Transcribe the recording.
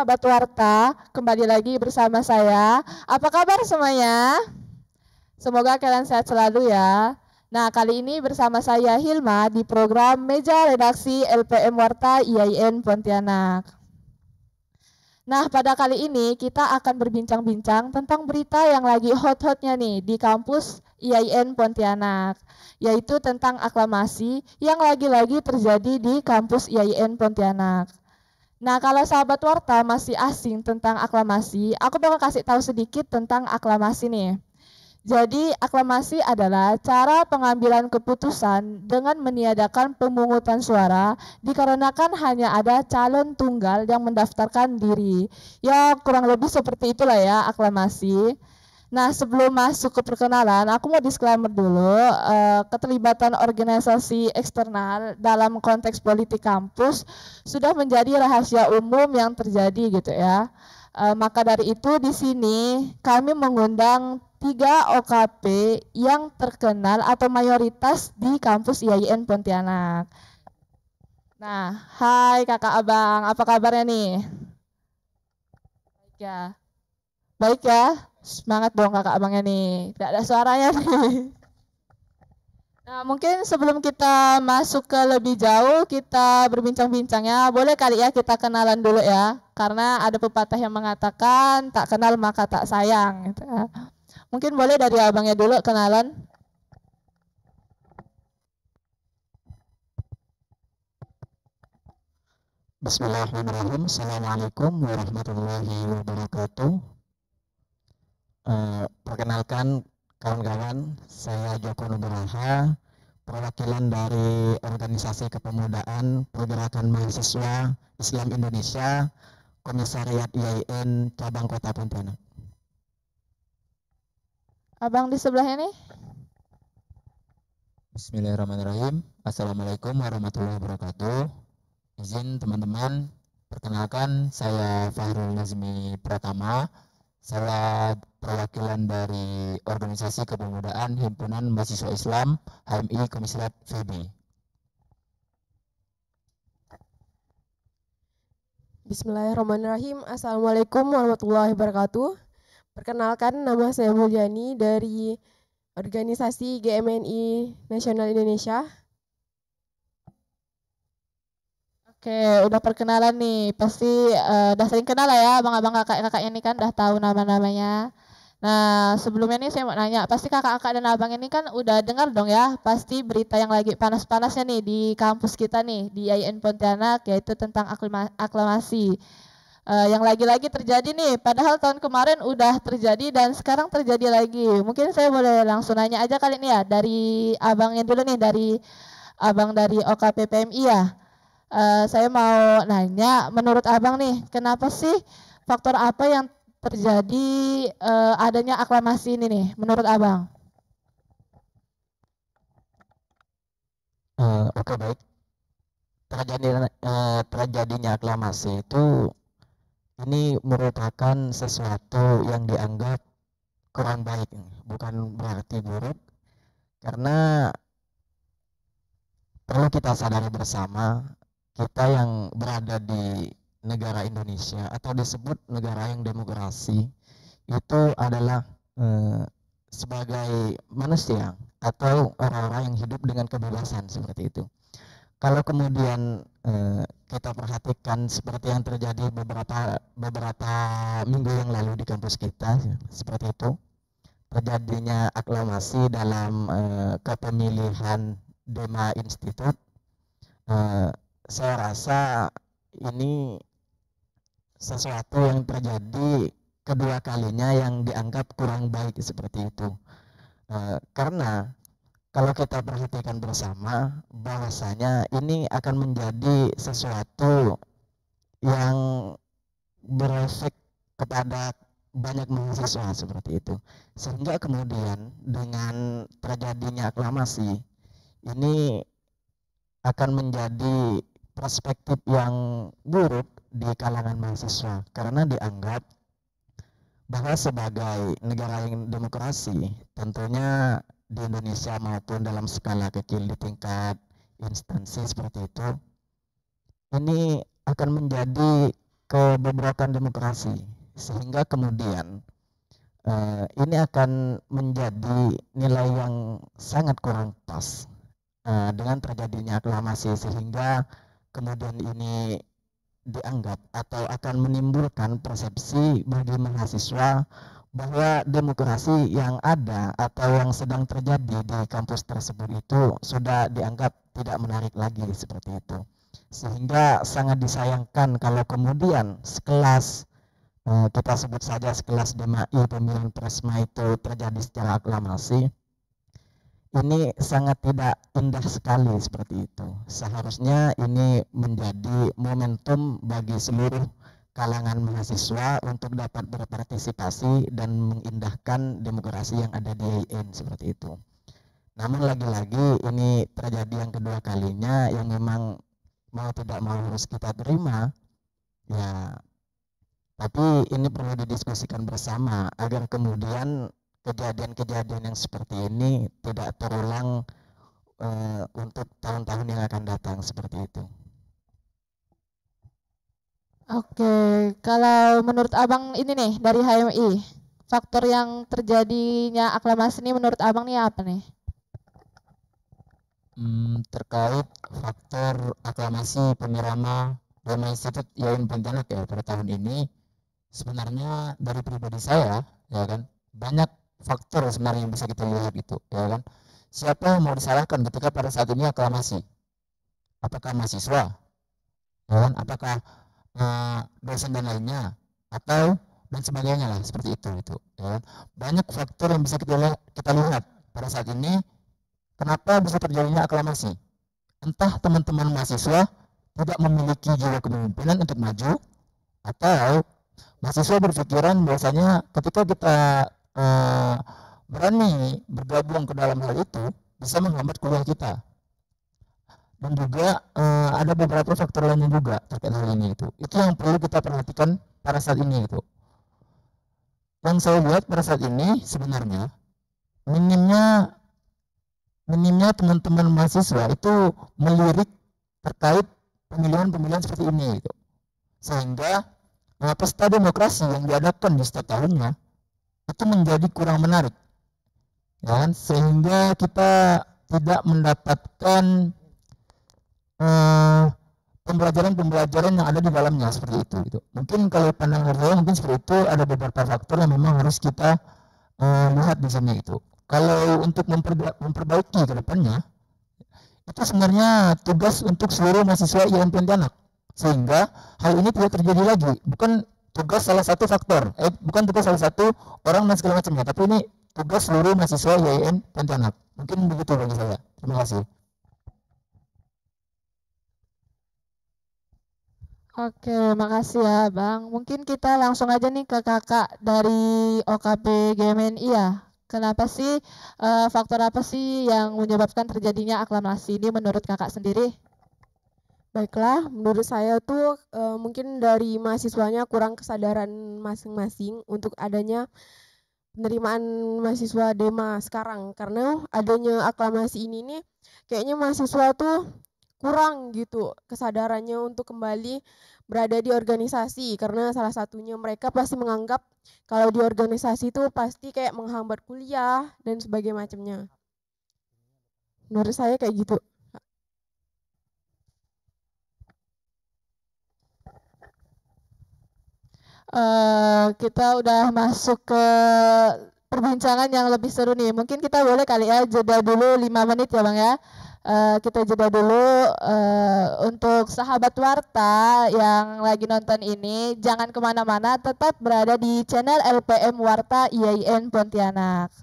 sahabat Warta, kembali lagi bersama saya. Apa kabar semuanya? Semoga kalian sehat selalu ya. Nah, kali ini bersama saya Hilma di program Meja Redaksi LPM Warta IAIN Pontianak. Nah, pada kali ini kita akan berbincang-bincang tentang berita yang lagi hot-hotnya nih di kampus IAIN Pontianak, yaitu tentang aklamasi yang lagi-lagi terjadi di kampus IAIN Pontianak. Nah, kalau sahabat Warta masih asing tentang aklamasi, aku bakal kasih tahu sedikit tentang aklamasi nih. Jadi, aklamasi adalah cara pengambilan keputusan dengan meniadakan pemungutan suara dikarenakan hanya ada calon tunggal yang mendaftarkan diri. Ya, kurang lebih seperti itulah ya aklamasi. Nah, sebelum masuk ke perkenalan, aku mau disclaimer dulu, keterlibatan organisasi eksternal dalam konteks politik kampus sudah menjadi rahasia umum yang terjadi gitu ya. Maka dari itu di sini kami mengundang 3 OKP yang terkenal atau mayoritas di kampus IAIN Pontianak. Nah, hai kakak abang, apa kabarnya nih? Baik ya, baik ya, semangat dong kakak abangnya nih, tidak ada suaranya nih. Nah, mungkin sebelum kita masuk ke lebih jauh, kita berbincang-bincangnya, boleh kali ya kita kenalan dulu ya, karena ada pepatah yang mengatakan tak kenal maka tak sayang. Gitu ya. Mungkin boleh dari abangnya dulu kenalan. Bismillahirrahmanirrahim. Assalamualaikum warahmatullahi wabarakatuh. Perkenalkan kawan-kawan, saya Joko Nugraha, perwakilan dari Organisasi Kepemudaan Pergerakan Mahasiswa Islam Indonesia, Komisariat IAIN Cabang Kota Pontianak. Abang di sebelahnya nih. Bismillahirrahmanirrahim. Assalamualaikum warahmatullahi wabarakatuh. Izin teman-teman, perkenalkan saya Fahrul Nazmi Pratama. Saya perwakilan dari Organisasi Kepemudaan Himpunan Mahasiswa Islam HMI Komisariat FEBI. Bismillahirrahmanirrahim. Assalamualaikum warahmatullahi wabarakatuh. Perkenalkan, nama saya Mulyani dari Organisasi GMNI Nasional Indonesia. Oke, udah perkenalan nih, pasti udah sering kenal lah ya, abang-abang kakak-kakaknya ini kan udah tahu nama-namanya. Nah, sebelumnya nih saya mau nanya, pasti kakak-kakak dan abang ini kan udah dengar dong ya, pasti berita yang lagi panas-panasnya nih di kampus kita nih, di IAIN Pontianak, yaitu tentang aklamasi. Yang lagi-lagi terjadi nih, padahal tahun kemarin udah terjadi dan sekarang terjadi lagi. Mungkin saya boleh langsung nanya aja kali ini ya, dari abangnya dulu nih, dari abang dari OKP PMI ya. Saya mau nanya, menurut abang nih, kenapa sih faktor apa yang terjadi adanya aklamasi ini nih, menurut abang? Oke, baik. Terjadinya aklamasi itu ini merupakan sesuatu yang dianggap kurang baik, bukan berarti buruk, karena perlu kita sadari bersama, kita yang berada di negara Indonesia atau disebut negara yang demokrasi itu adalah sebagai manusia atau orang-orang yang hidup dengan kebebasan seperti itu. Kalau kemudian kita perhatikan seperti yang terjadi beberapa minggu yang lalu di kampus kita seperti itu, terjadinya aklamasi dalam kepemilihan Dema Institute, saya rasa ini sesuatu yang terjadi kedua kalinya yang dianggap kurang baik seperti itu, karena kalau kita perhatikan bersama bahwasanya ini akan menjadi sesuatu yang berefek kepada banyak mahasiswa seperti itu, sehingga kemudian dengan terjadinya aklamasi ini akan menjadi perspektif yang buruk di kalangan mahasiswa, karena dianggap bahwa sebagai negara yang demokrasi, tentunya di Indonesia maupun dalam skala kecil di tingkat instansi seperti itu, ini akan menjadi kebobrokan demokrasi, sehingga kemudian ini akan menjadi nilai yang sangat kurang pas dengan terjadinya aklamasi, sehingga kemudian ini dianggap atau akan menimbulkan persepsi bagi mahasiswa bahwa demokrasi yang ada atau yang sedang terjadi di kampus tersebut itu sudah dianggap tidak menarik lagi, seperti itu. Sehingga sangat disayangkan kalau kemudian sekelas kita sebut saja sekelas DMAI pemilihan Presma itu terjadi secara aklamasi. Ini sangat tidak indah sekali, seperti itu. Seharusnya ini menjadi momentum bagi seluruh kalangan mahasiswa untuk dapat berpartisipasi dan mengindahkan demokrasi yang ada di IAIN, seperti itu. Namun lagi-lagi ini terjadi yang kedua kalinya, yang memang mau tidak mau harus kita terima ya. Tapi ini perlu didiskusikan bersama agar kemudian kejadian-kejadian yang seperti ini tidak terulang untuk tahun-tahun yang akan datang, seperti itu. Oke, kalau menurut Abang ini nih dari HMI, faktor yang terjadinya aklamasi ini menurut Abang nih apa nih? Terkait faktor aklamasi pemirama Dharma Institut IAIN Pontianak ya pada tahun ini, sebenarnya dari pribadi saya ya kan banyak faktor sebenarnya yang bisa kita lihat gitu ya kan. Siapa yang mau disalahkan ketika pada saat ini aklamasi? Apakah mahasiswa? Ya kan? Apakah dosen dan lainnya atau dan sebagainya lah, seperti itu gitu ya kan. Banyak faktor yang bisa kita lihat pada saat ini kenapa bisa terjadinya aklamasi. Entah teman-teman mahasiswa tidak memiliki jiwa kepemimpinan untuk maju, atau mahasiswa berpikiran bahwasanya ketika kita berani bergabung ke dalam hal itu bisa menghambat kuliah kita. Dan juga ada beberapa faktor lainnya juga terkait hal ini gitu. Itu yang perlu kita perhatikan pada saat ini gitu. Yang saya lihat pada saat ini sebenarnya minimnya teman-teman mahasiswa itu melirik terkait pemilihan-pemilihan seperti ini gitu. Sehingga pesta demokrasi yang diadakan di setiap tahunnya itu menjadi kurang menarik ya kan? Sehingga kita tidak mendapatkan pembelajaran yang ada di dalamnya, seperti itu gitu. Mungkin kalau pandangan saya mungkin seperti itu, ada beberapa faktor yang memang harus kita lihat di sini itu. Kalau untuk memperbaiki ke depannya, itu sebenarnya tugas untuk seluruh mahasiswa IAIN Pontianak, sehingga hal ini tidak terjadi lagi. Bukan tugas salah satu faktor, bukan tugas salah satu orang dan segala macamnya, tapi ini tugas seluruh mahasiswa IAIN Pontianak. Mungkin begitu bagi saya. Terima kasih. Oke, makasih ya Bang. Mungkin kita langsung aja nih ke kakak dari OKP GMNI ya. Kenapa sih, faktor apa sih yang menyebabkan terjadinya aklamasi ini menurut kakak sendiri? Baiklah, menurut saya tuh mungkin dari mahasiswanya kurang kesadaran masing-masing untuk adanya penerimaan mahasiswa DEMA sekarang. Karena adanya aklamasi ini nih kayaknya mahasiswa tuh kurang gitu kesadarannya untuk kembali berada di organisasi, karena salah satunya mereka pasti menganggap kalau di organisasi itu pasti kayak menghambat kuliah dan sebagainya macamnya. Menurut saya kayak gitu. Kita udah masuk ke perbincangan yang lebih seru nih. Mungkin kita boleh kali ya jeda dulu 5 menit ya Bang ya. Kita jeda dulu untuk sahabat Warta yang lagi nonton ini. Jangan kemana-mana, tetap berada di channel LPM Warta IAIN Pontianak.